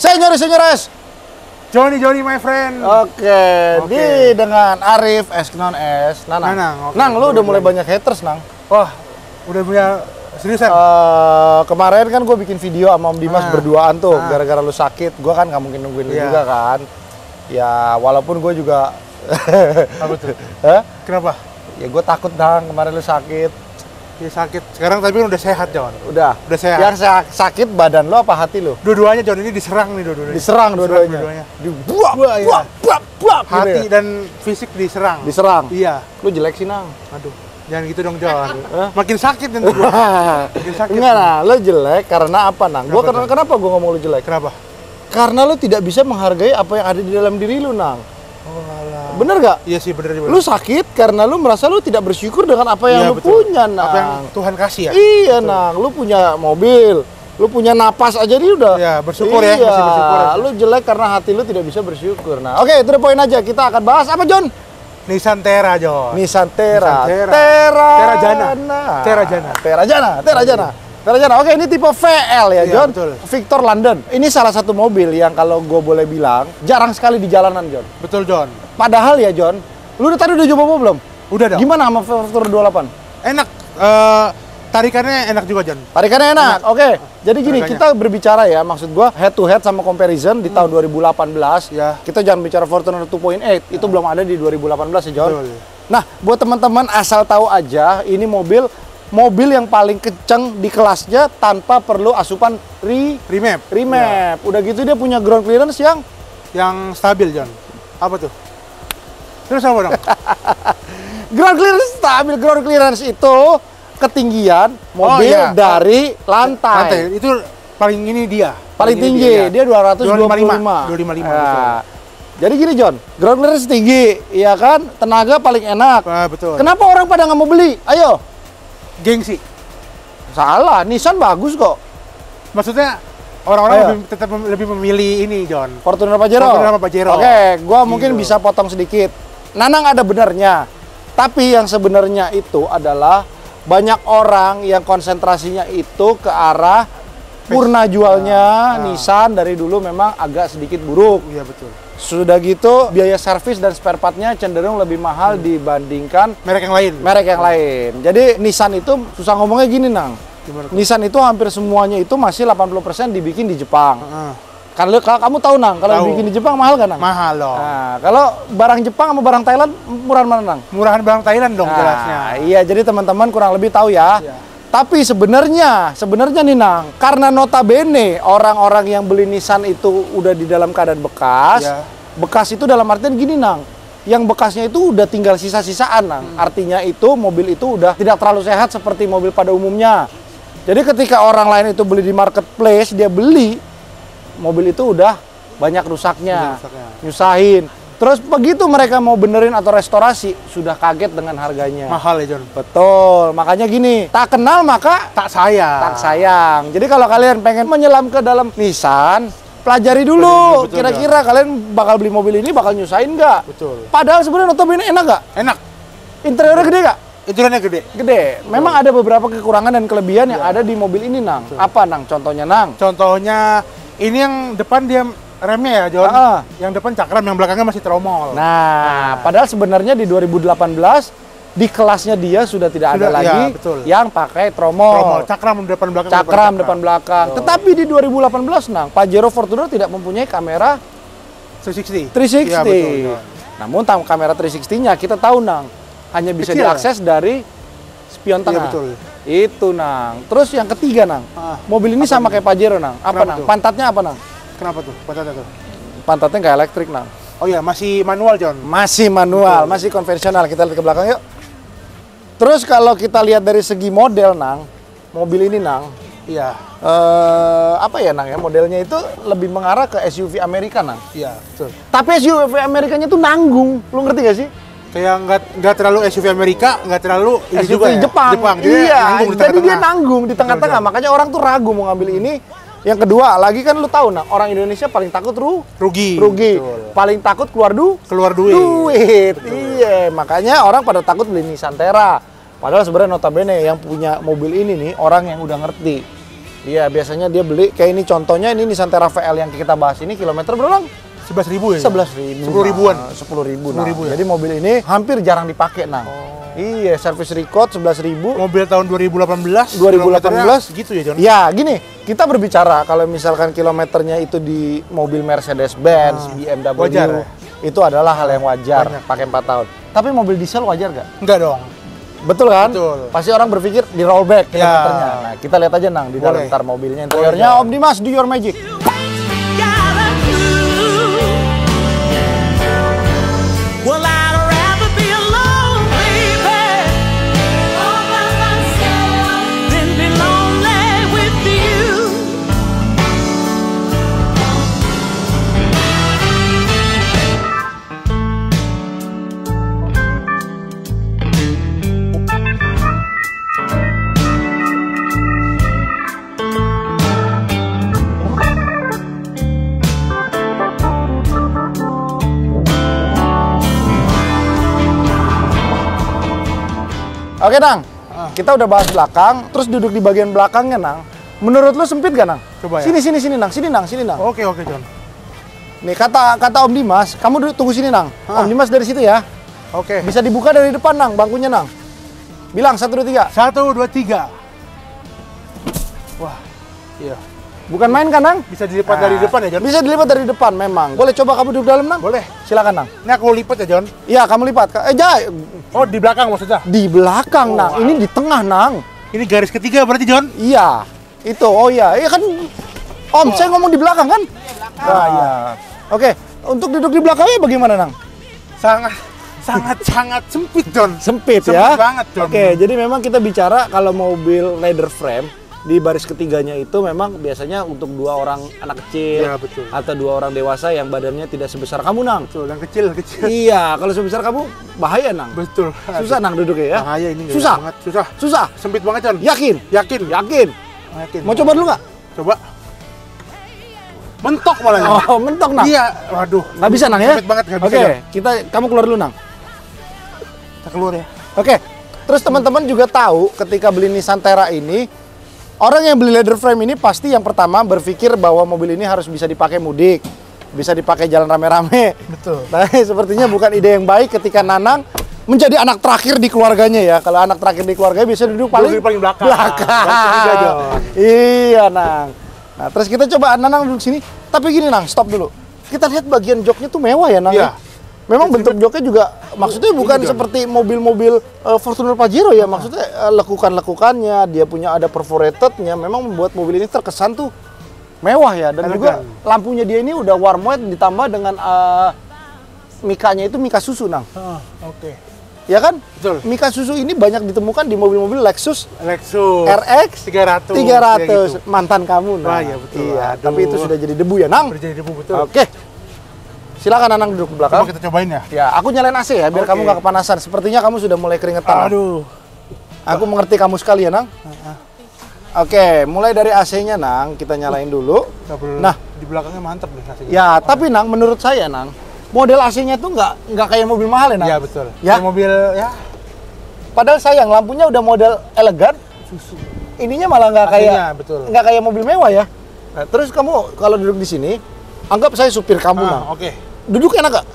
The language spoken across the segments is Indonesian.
Senyores. Johnny my friend. Oke. Di dengan Arif known as Nanang. Nang, lu udah mulai banyak haters, Nang. Wah, udah punya seriusan. Kemarin kan gue bikin video sama Om Dimas berduaan tuh, gara-gara lu sakit. Gue kan nggak mungkin nungguin lu juga kan. Ya, walaupun gue juga. Apa tuh? Hah? Kenapa? Ya gue takut, Nang, kemarin lu sakit. Ya sakit. Sekarang tapi udah sehat, John. Udah sehat. Yang sakit badan lo apa hati lo? Dua-duanya, John. Ini diserang nih dua-duanya. Diserang dua-duanya. Dibuak. Hati dan fisik diserang. Iya. Lu jelek sih, Nang. Aduh. Jangan gitu dong, John. Makin sakit nanti gua. Makin sakit. Enggak, nah, lo jelek karena apa, Nang? Kenapa gua ngomong lu jelek? Kenapa? Karena lo tidak bisa menghargai apa yang ada di dalam diri lu, Nang. Oh, alah. Bener gak? Iya sih, bener juga. Lu sakit karena lu merasa lu tidak bersyukur dengan apa yang lu punya, Nang. Apa yang Tuhan kasih ya? Iya, betul. Nang. Lu punya mobil, lu punya napas aja dia udah. Iya, bersyukur ya. Masih bersyukur ya. Lu jelek karena hati lu tidak bisa bersyukur. Nah, oke, itu the point aja. Kita akan bahas apa, John? Nissan Terra, John. Nissan Terra. Oke, ini tipe VL ya, John. Betul. Victor London. Ini salah satu mobil yang kalau gue boleh bilang jarang sekali di jalanan, John. Betul, John. Padahal ya, John, lu tadi udah coba belum? Udah dong. Gimana sama Fortuner 28? Enak. Tarikannya enak juga, John. Tarikannya enak. Oke. Jadi gini, Tarikannya. kita berbicara ya, maksud gua head to head sama comparison di tahun 2018. Ya. Kita jangan bicara Fortuner 2.8, itu belum ada di 2018 ya, John. Betul. Nah, buat teman-teman asal tahu aja, ini mobil yang paling kenceng di kelasnya tanpa perlu asupan remap. Ya. Udah gitu dia punya ground clearance yang stabil, John. Apa tuh? Terus apa dong? Ground clearance itu ketinggian mobil dari lantai. Itu paling ini dia. Paling tinggi, dia 225. 255. Nah, jadi gini, John, ground clearance tinggi, iya kan? Tenaga paling enak. Betul. Kenapa orang pada nggak mau beli? Ayo. Gengsi. Salah, Nissan bagus kok. Maksudnya orang-orang tetap lebih memilih ini, John. Fortuner Pajero. Oke, gua mungkin bisa potong sedikit. Nanang ada benarnya. Tapi yang sebenarnya itu adalah banyak orang yang konsentrasinya itu ke arah purna jualnya Nissan dari dulu memang agak sedikit buruk. Iya, betul. Sudah gitu, biaya servis dan spare part-nya cenderung lebih mahal dibandingkan merek yang lain. Jadi Nissan itu susah ngomongnya gini, Nang. Gimana? Nissan itu hampir semuanya itu masih 80% dibikin di Jepang. Kalau kamu tahu, Nang, kalau bikin di Jepang mahal kan, Nang? Mahal dong. Nah, kalau barang Jepang sama barang Thailand murahan mana, Nang? Murahan barang Thailand dong, jelasnya. Iya, jadi teman-teman kurang lebih tahu ya. Tapi sebenarnya nih, Nang, karena notabene orang-orang yang beli Nissan itu udah di dalam keadaan bekas. Bekas itu dalam artian gini, Nang. Yang bekasnya itu udah tinggal sisa-sisaan, Nang. Artinya itu mobil itu udah tidak terlalu sehat seperti mobil pada umumnya. Jadi ketika orang lain itu beli di marketplace, dia beli mobil itu udah banyak rusaknya. Nyusahin. Terus begitu mereka mau benerin atau restorasi, sudah kaget dengan harganya. Mahal ya, John? Betul. Makanya gini, tak kenal maka tak sayang. Jadi kalau kalian pengen menyelam ke dalam Nissan, pelajari dulu. Kira-kira kalian bakal beli mobil ini bakal nyusahin nggak? Betul. Padahal sebenarnya notabene enak nggak? Enak. Interiornya gede nggak? Interiornya gede. Memang ada beberapa kekurangan dan kelebihan yang ada di mobil ini, Nang. Apa, Nang? Contohnya, Nang? Contohnya, ini yang depan dia remnya ya, John. Yang depan cakram, yang belakangnya masih tromol. Nah, padahal sebenarnya di 2018 di kelasnya dia sudah tidak ada lagi yang pakai tromol. Cakram depan belakang. Depan belakang. Tetapi di 2018, Nang, Pajero Fortuner tidak mempunyai kamera 360. Ya, betul. Namun kamera 360-nya kita tahu, Nang, hanya bisa diakses dari spion tengah. Iya, betul. Itu, Nang. Terus yang ketiga, Nang, mobil ini sama kayak Pajero, Nang. Apa, Nang? Pantatnya apa, Nang? Kenapa tuh? Pantatnya tuh? Pantatnya nggak elektrik, Nang. Oh iya, masih manual, John. Masih manual, masih konvensional. Kita lihat ke belakang yuk. Terus kalau kita lihat dari segi model, Nang, mobil ini, Nang, iya. Apa ya, Nang, ya, modelnya itu lebih mengarah ke SUV Amerika, Nang. Iya, betul. Tapi SUV Amerikanya tuh nanggung, lu ngerti gak sih? Kayak nggak terlalu SUV Amerika, nggak terlalu ini SUV juga ya? Jepang. Iya, jadi dia nanggung di tengah-tengah. Makanya orang tuh ragu mau ngambil ini. Yang kedua, lagi kan lu tahu, Nang, orang Indonesia paling takut rugi. Betul. Paling takut keluar duit. Iya, makanya orang pada takut beli Nissan Terra. Padahal sebenarnya notabene yang punya mobil ini nih orang yang udah ngerti. Iya, biasanya dia beli kayak ini contohnya ini Nissan Terra VL yang kita bahas ini kilometer berapa, Nang? 11.000 ya? 11.000. 10 ribuan. 10.000. 10.000 ya? Jadi mobil ini hampir jarang dipakai, Nang. Iya, service record 11.000. Mobil tahun 2018. 2018 gitu ya, John? Ya, gini, kita berbicara kalau misalkan kilometernya itu di mobil Mercedes-Benz, BMW, wajar, ya? Itu adalah hal yang wajar, pakai 4 tahun. Tapi mobil diesel wajar nggak? Enggak dong. Betul kan? Betul. Pasti orang berpikir di rollback kilometernya. Nah, kita lihat aja, Nang, di dalam ntar mobilnya. Interiornya Omnimas, do your magic. Oke, Nang. Kita udah bahas belakang, terus duduk di bagian belakangnya, Nang. Menurut lu sempit gak, Nang? Coba ya. Sini, Nang. Sini, Nang. Oke, John. Nih, kata Om Dimas, kamu duduk tunggu sini, Nang. Om Dimas dari situ ya. Oke. Bisa dibuka dari depan, Nang, bangkunya, Nang. Bilang 1 2 3. 1 2 3. Wah. Iya. Bukan main kan, Nang? Bisa dilipat dari depan ya, John? Bisa dilipat dari depan memang. Boleh coba kamu duduk dalam, Nang? Boleh. Silakan, Nang. Ini aku lipat ya, John? Iya, kamu lipat. Jai. Oh, di belakang maksudnya? Di belakang, Nang. Wow. Ini di tengah, Nang. Ini garis ketiga berarti, John? Iya. Itu, oh iya. Iya kan, Om, saya ngomong di belakang kan? Nah, iya. Oke, untuk duduk di belakangnya bagaimana, Nang? Sangat sempit, John. Sempit Sempit ya? banget, John. Oke, jadi memang kita bicara kalau mobil leather frame, di baris ketiganya itu memang biasanya untuk 2 orang anak kecil Ya, betul. atau 2 orang dewasa yang badannya tidak sebesar kamu, Nang. Betul, yang kecil. Iya, kalau sebesar kamu bahaya, Nang. Betul. Susah, Nang, duduknya ya. Bahaya ini. Susah. Banget. Susah. Susah. Sempit banget, John. Yakin? Yakin. Yakin. Mau coba dulu nggak? Coba. Mentok malah. Oh, mentok, Nang. Iya. Waduh. Nggak bisa, Nang, ya? Sempit banget, nggak bisa. Oke, John. kamu keluar dulu, Nang. Kita keluar ya. Oke. Terus teman-teman juga tahu ketika beli Nissan Terra ini, orang yang beli leather frame ini pasti yang pertama berpikir bahwa mobil ini harus bisa dipakai mudik, bisa dipakai jalan rame-rame. Betul. Nah, sepertinya bukan ide yang baik ketika Nanang menjadi anak terakhir di keluarganya ya. Kalau anak terakhir di keluarganya bisa duduk paling belakang. Iya, Nang. Nah, terus kita coba Nanang duduk sini. Tapi gini, Nang, stop dulu. Kita lihat bagian joknya tuh mewah ya, Nang. Iya. Memang bentuk joknya juga maksudnya bukan seperti mobil-mobil Fortuner Pajero ya, maksudnya lekukan-lekukannya, dia punya ada perforatednya, memang membuat mobil ini terkesan tuh mewah ya, dan juga lampunya dia ini udah warm white ditambah dengan mikanya itu mika susu, Nang. Oke. Ya kan? Betul. Mika susu ini banyak ditemukan di mobil-mobil Lexus RX 300. 300 gitu. mantan kamu, Nang. Wah, iya betul. Iya, Aduh. tapi itu sudah jadi debu ya, Nang. Udah jadi debu, betul. Oke. Silakan, Nanang, duduk di belakang. Coba kita cobain ya. Ya, aku nyalain AC ya, biar kamu nggak kepanasan. Sepertinya kamu sudah mulai keringetan. Aduh. Aku mengerti kamu sekali ya, Nang. Oke, mulai dari AC-nya, Nang, kita nyalain dulu. Nah, di belakangnya mantap nih AC-nya. ya, tapi Nang, menurut saya, Nang, model AC-nya tuh nggak kayak mobil mahal ya, Nang. Iya, betul. Ya. Kayak mobil ya. Padahal sayang, lampunya udah model elegan. Ininya malah nggak kayak AC-nya, betul. nggak kayak mobil mewah ya. Nah, terus kamu kalau duduk di sini, anggap saya supir kamu, Nang. Oke. Duduk enak gak?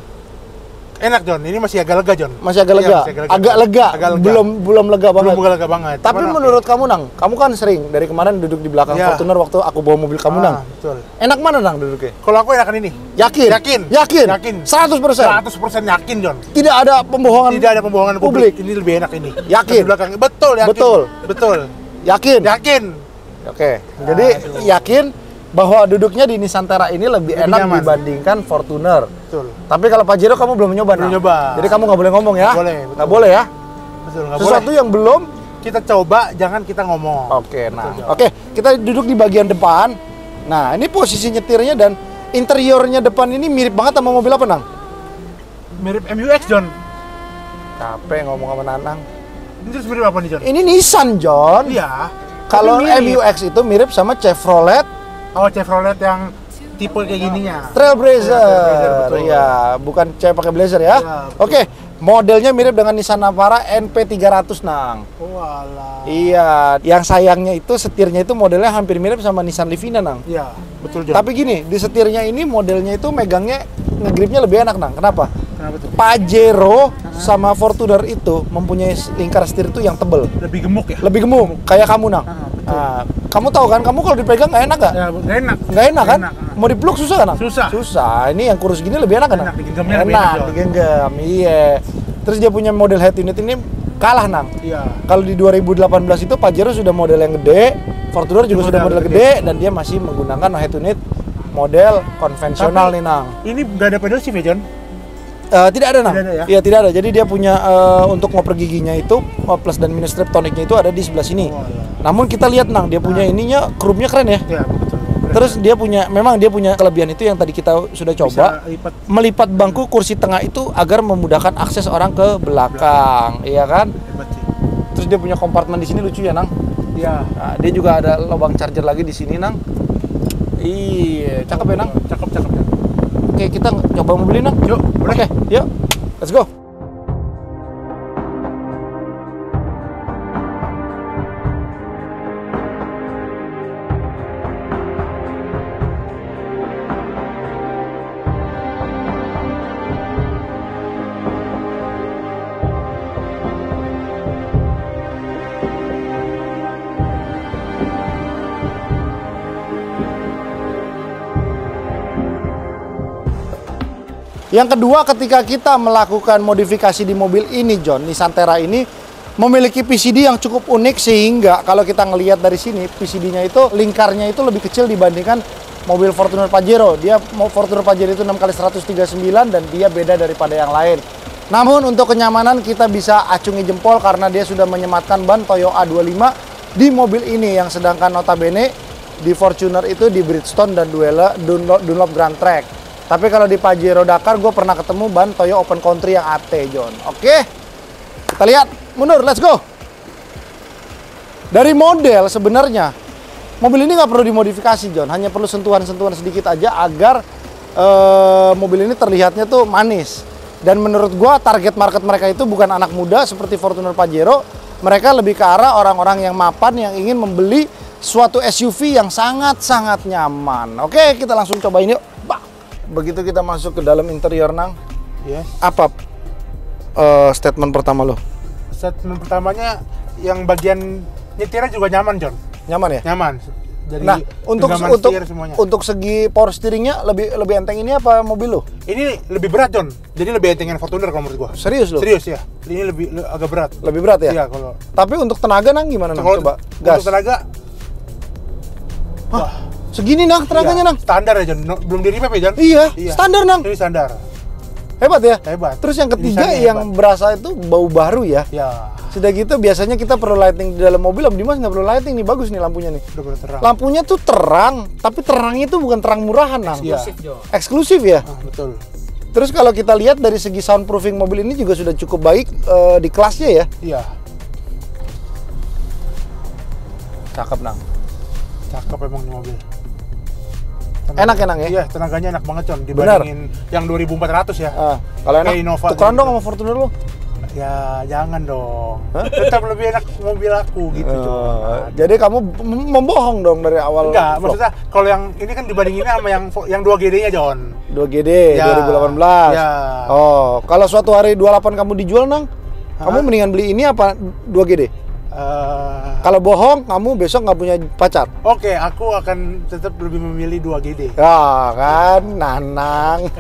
Enak, John. Ini masih agak lega, John. Masih agak lega? Iya, masih Agak lega. Belum lega banget. Belum lega banget. Tapi menurut kamu, Nang, kamu kan sering dari kemarin duduk di belakang Fortuner waktu aku bawa mobil kamu, Nang. Betul. Enak mana, Nang, duduknya? Kalau aku enakan ini. Yakin? Yakin. 100%? 100% yakin, John. Tidak ada pembohongan? Tidak ada pembohongan publik. Ini lebih enak ini. Yakin? Di belakang. Betul, yakin. Betul. Yakin? Yakin. Oke. Jadi yakin bahwa duduknya di Nissan Terra ini lebih enak nyaman dibandingkan Fortuner. Betul. Tapi kalau Pajero kamu belum nyoba, Nang. Belum nyoba. Jadi kamu nggak boleh ngomong ya? Nggak boleh ya? Betul, nggak boleh. Sesuatu yang belum kita coba, jangan kita ngomong. Oke, nah. Oke, kita duduk di bagian depan. Nah, ini posisi nyetirnya dan interiornya depan ini mirip banget sama mobil apa, Nang? Mirip MUX, John. Capek ngomong sama Nanang. Ini terus mirip apa nih, John? Ini Nissan, John. Iya. Kalau MUX itu mirip sama Chevrolet. Oh, Chevrolet yang tipe kayak gininya. Trailblazer. Trailblazer, betul. Iya, bukan cewek pakai blazer ya. Iya, betul. Oke, Modelnya mirip dengan Nissan Navara NP300, Nang. Oh alah. Iya, yang sayangnya itu setirnya itu modelnya hampir mirip sama Nissan Livina, Nang. Iya, betul John. Tapi gini, di setirnya ini modelnya itu megangnya, ngegripnya lebih enak, Nang. Kenapa? Kenapa tuh? Pajero sama Fortuner itu mempunyai lingkar setir itu yang tebel. Lebih gemuk ya? Lebih gemuk, kayak kamu, Nang. Betul. Nah, kamu tahu kan, kamu kalau dipegang nggak enak nggak? Ya, nggak enak. Nggak enak kan? Enak. Mau dipeluk susah kan? Nang? Susah. Susah. Ini yang kurus gini lebih enak kan? Enak, digenggamnya lebih enak, John. digenggam. Iya. Terus dia punya model head unit ini kalah, Nang. Iya. Kalau di 2018 itu Pajero sudah model yang gede, Fortuner juga sudah model gede, dan dia masih menggunakan head unit model konvensional. Tapi nih, Nang. Ini nggak ada pedal shift ya, John? Tidak ada, Nang. Tidak ada ya? Iya, tidak ada. Jadi dia punya untuk ngoper giginya itu plus dan minus strip toniknya itu ada di sebelah sini. Oh, iya. Namun kita lihat, Nang, dia punya ininya, krumnya keren ya. Iya, betul. Terus memang dia punya kelebihan itu yang tadi kita sudah coba, lipat. melipat bangku kursi tengah itu agar memudahkan akses orang ke belakang, iya kan? Hebat sih. Terus dia punya kompartemen di sini lucu ya, Nang. Iya. Nah, dia juga ada lubang charger lagi di sini, Nang. Iya, cakep ya, Nang. Cakep, cakep. Oke, kita coba mau beli, Nang. Yuk, boleh. Oke, yuk. Let's go. Yang kedua, ketika kita melakukan modifikasi di mobil ini, John, Nissan Terra ini memiliki PCD yang cukup unik sehingga kalau kita ngelihat dari sini, PCD-nya itu lingkarnya itu lebih kecil dibandingkan mobil Fortuner Pajero. Dia Fortuner Pajero itu 6x139 dan dia beda daripada yang lain. Namun untuk kenyamanan kita bisa acungi jempol karena dia sudah menyematkan ban Toyo A25 di mobil ini, yang sedangkan notabene di Fortuner itu di Bridgestone dan Dunlop Grand Track. Tapi kalau di Pajero Dakar, gue pernah ketemu ban Toyo Open Country yang AT, John. Oke, kita lihat. Mundur, let's go. Dari model sebenarnya, mobil ini nggak perlu dimodifikasi, John. Hanya perlu sentuhan-sentuhan sedikit aja agar mobil ini terlihatnya tuh manis. Dan menurut gue, target market mereka itu bukan anak muda seperti Fortuner Pajero. Mereka lebih ke arah orang-orang yang mapan yang ingin membeli suatu SUV yang sangat-sangat nyaman. Oke, kita langsung cobain yuk. Begitu kita masuk ke dalam interior, Nang, Yes. apa statement pertama lo? Statement pertamanya yang bagian nyetirnya juga nyaman, John. Nyaman ya? Nyaman. Jadi Nah, untuk semuanya. untuk segi power steeringnya lebih enteng ini apa mobil lo? Ini lebih berat, John. Jadi lebih entengin Fortuner kalau menurut gua. Serius lo? Serius ya. Ini agak berat. Lebih berat ya? Iya, kalau Tapi untuk tenaga, Nang, gimana, Nang? kalau Coba gas. untuk tenaga Hah? Segini, Nang, tenaganya, iya, Nang? standar ya, John. Belum di remap ya, John? Iya, standar, Nang. Ini standar. Hebat ya? Hebat. Terus yang ketiga Desainnya yang hebat. berasa itu bau baru ya. Ya, Sudah gitu biasanya kita perlu lighting di dalam mobil, Om Dimas nggak perlu lighting nih, bagus nih lampunya nih. udah terang. Lampunya tuh terang, tapi terangnya itu bukan terang murahan, Nang. Iya. Eksklusif ya. Betul. Terus kalau kita lihat dari segi soundproofing mobil ini juga sudah cukup baik di kelasnya ya. Iya. Cakep, Nang. Cakep emang nih mobil. Enak ya, Nang ya? Iya, tenaganya enak banget, Con. Dibandingin yang 2400 ya. Kalau enak, Kayak Innova tukeran gitu. dong sama Fortuner lo. Ya, jangan dong. Tetap lebih enak mobil aku gitu, Con. Jadi kamu membohong dong dari awal. Enggak, vlog. maksudnya kalau yang ini kan dibandinginnya sama yang 2GD-nya, John. 2GD Ya, 2018. ya. Oh, kalau suatu hari 28 kamu dijual, Nang, kamu mendingan beli ini apa 2GD? Kalau bohong, kamu besok nggak punya pacar. Oke, aku akan tetap lebih memilih 2GD. Ya kan, Nanang.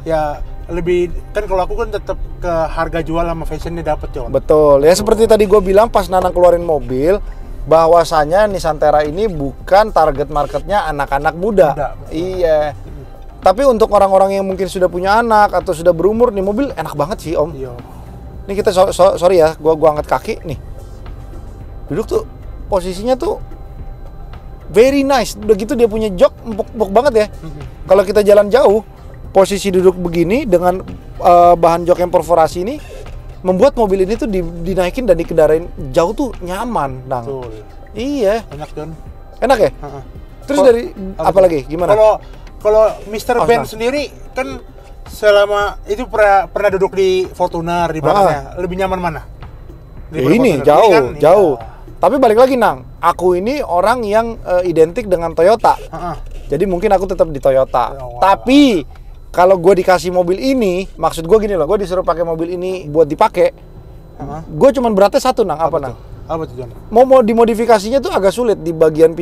Ya, lebih kan kalau aku kan tetap ke harga jual sama fashionnya dapet, John. Betul. Ya seperti tadi gue bilang pas Nanang keluarin mobil, bahwasanya Nissan Terra ini bukan target marketnya anak-anak muda. Iya. Tapi untuk orang-orang yang mungkin sudah punya anak atau sudah berumur, nih mobil enak banget sih, Om. Iya. Ini kita sorry ya, gua angkat kaki nih. Duduk tuh posisinya tuh very nice. Udah gitu dia punya jok empuk banget ya. Kalau kita jalan jauh, posisi duduk begini dengan bahan jok yang perforasi ini membuat mobil ini tuh dinaikin dan dikendarai jauh tuh nyaman, Nang. Betul. Iya. Enak, John. Enak ya? Terus dari apa lagi? Gimana? Kalau Mr. Oh, Ben nah. sendiri kan selama itu pernah duduk di Fortuner di belakangnya, lebih nyaman mana? Ini jauh. Tapi balik lagi Nang, aku ini orang yang identik dengan Toyota. Jadi mungkin aku tetap di Toyota. Tapi kalau gue dikasih mobil ini, maksud gue gini loh, gue disuruh pakai mobil ini buat dipakai. Gue cuman beratnya satu Nang, apa Nang? Apa tuh John? Mau dimodifikasinya tuh agak sulit di bagian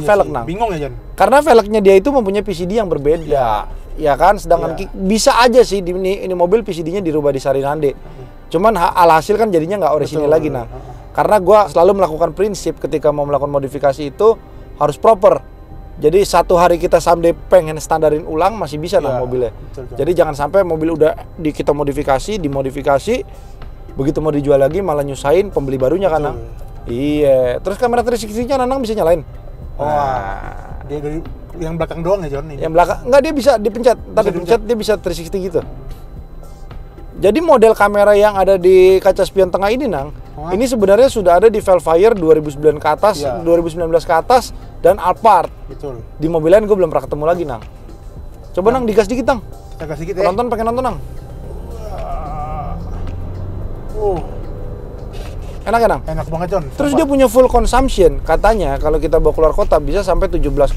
velg Nang. Bingung ya John? Karena velgnya dia itu mempunyai PCD yang berbeda. Ya kan, sedangkan bisa aja sih ini mobil PCD-nya dirubah di Sarinande. Cuman alhasil kan jadinya nggak orisinil lagi Nang. Karena gue selalu melakukan prinsip ketika mau melakukan modifikasi itu harus proper. Jadi satu hari kita someday pengen standarin ulang masih bisa Nang mobilnya. Jadi jangan sampai mobil udah kita dimodifikasi, begitu mau dijual lagi malah nyusahin pembeli barunya kan Nang. Iya. Terus kamera 360-nya Nang bisa nyalain. Dia dari yang belakang doang ya John ini. Yang belakang enggak, dia bisa dipencet. Dipencet dia bisa 360 gitu. Jadi model kamera yang ada di kaca spion tengah ini Nang, ini sebenarnya sudah ada di Velfire 2009 ke atas, 2019 ke atas dan Alphard. Betul. Di mobil lain gue belum pernah ketemu lagi Nang. Coba Nang digas dikit Nang. Kita gas dikit Penonton pengen nonton Nang. Enak ya Nang? Enak banget John. Terus dia punya full consumption, katanya kalau kita bawa keluar kota bisa sampai 17,9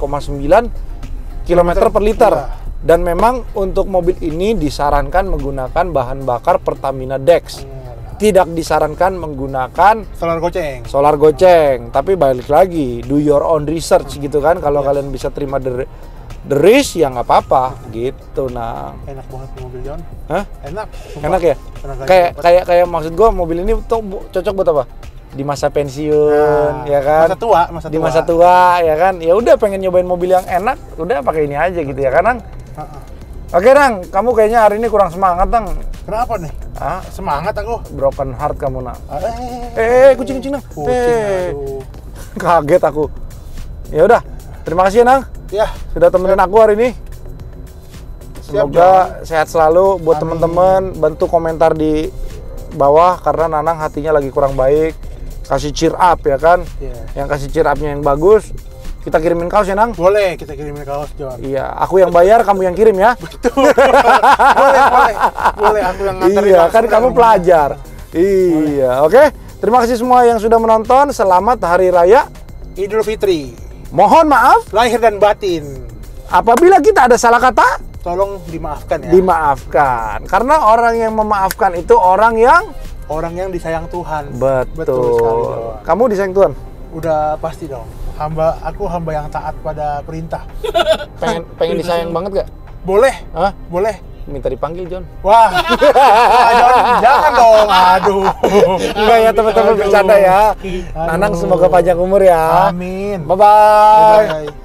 km per liter. Dan memang untuk mobil ini disarankan menggunakan bahan bakar Pertamina Dex. Tidak disarankan menggunakan solar goceng. Tapi balik lagi, do your own research gitu kan. Kalau kalian bisa terima the risk ya nggak apa-apa gitu Nang. Enak banget mobil John. Hah? Enak. Enak ya? Kayak maksud gua mobil ini tuh cocok buat apa? Di masa pensiun, ya kan? Di masa tua, ya kan? Ya udah pengen nyobain mobil yang enak, udah pakai ini aja gitu ya kan Nang? Oke Nang, kamu kayaknya hari ini kurang semangat Nang. Kenapa nih? Semangat aku. Broken heart kamu Nang. Kucing Nang. Kaget aku. Ya udah, terima kasih ya Nang. Ya. Sudah temenin aku hari ini. Semoga sehat selalu buat teman-teman. Bantu komentar di bawah karena Nanang hatinya lagi kurang baik. Kasih cheer up ya kan? Yang kasih cheer up-nya yang bagus. Kita kirimin kaos ya Nang? Boleh, kita kirimin kaos John. Iya, aku yang bayar, kamu yang kirim ya? Betul. boleh, aku yang nganterin. Iya, kan kamu pelajar. Iya, oke. Terima kasih semua yang sudah menonton. Selamat Hari Raya Idul Fitri. Mohon maaf lahir dan batin. Apabila kita ada salah kata, tolong dimaafkan ya. Dimaafkan. Karena orang yang memaafkan itu orang yang disayang Tuhan. Betul sekali, kamu disayang Tuhan? Udah pasti dong. Aku hamba yang taat pada perintah. Pengen disayang banget gak? Boleh. Boleh. Minta dipanggil John. Wah. Jangan dong. Aduh. Enggak ya teman-teman, bercanda ya. Nanang semoga panjang umur ya. Amin. Bye-bye.